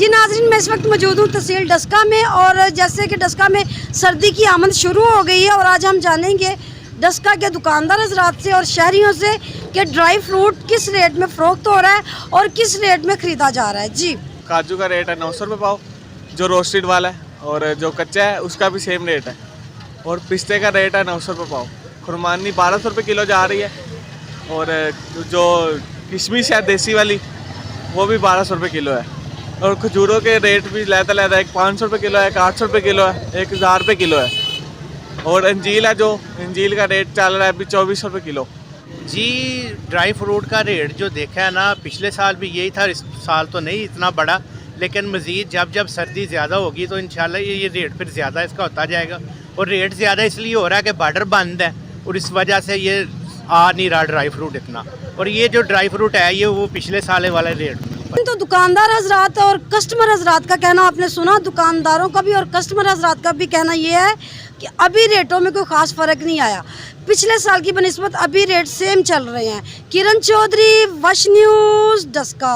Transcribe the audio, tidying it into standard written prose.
जी नाज़रीन, मैं इस वक्त मौजूद हूँ तहसील डस्का में और जैसे कि डस्का में सर्दी की आमद शुरू हो गई है और आज हम जानेंगे डस्का के दुकानदार हजरात से और शहरियों से कि ड्राई फ्रूट किस रेट में फ़रोख्त हो रहा है और किस रेट में ख़रीदा जा रहा है। जी, काजू का रेट है 900 रुपये पाव जो रोस्टेड वाला है, और जो कच्चा है उसका भी सेम रेट है। और पिस्ते का रेट है 900 रुपये पाव। खुरमानी 1200 रुपये किलो जा रही है, और जो किशमिश है देसी वाली वो भी 1200 रुपये किलो है। और खजूरों के रेट भी लहदा एक 500 रुपये किलो है, एक 800 रुपये किलो है, 1000 रुपये किलो है। और अंजील है, जो अंजील का रेट चल रहा है अभी 2400 रुपये किलो। जी ड्राई फ्रूट का रेट जो देखा है ना, पिछले साल भी यही था, इस साल तो नहीं इतना बड़ा, लेकिन मज़ीद जब जब सर्दी ज़्यादा होगी तो इंशाल्लाह ये रेट फिर ज़्यादा इसका होता जाएगा। और रेट ज़्यादा इसलिए हो रहा है कि बॉर्डर बंद है और इस वजह से ये आ नहीं रहा ड्राई फ्रूट इतना। और ये जो ड्राई फ्रूट है ये वो पिछले साल वाले रेट में। तो दुकानदार हजरात और कस्टमर हजरात का कहना आपने सुना, दुकानदारों का भी और कस्टमर हजरात का भी कहना ये है कि अभी रेटों में कोई ख़ास फ़र्क नहीं आया, पिछले साल की बनिस्बत अभी रेट सेम चल रहे हैं। किरण चौधरी, वश न्यूज़, डस्का।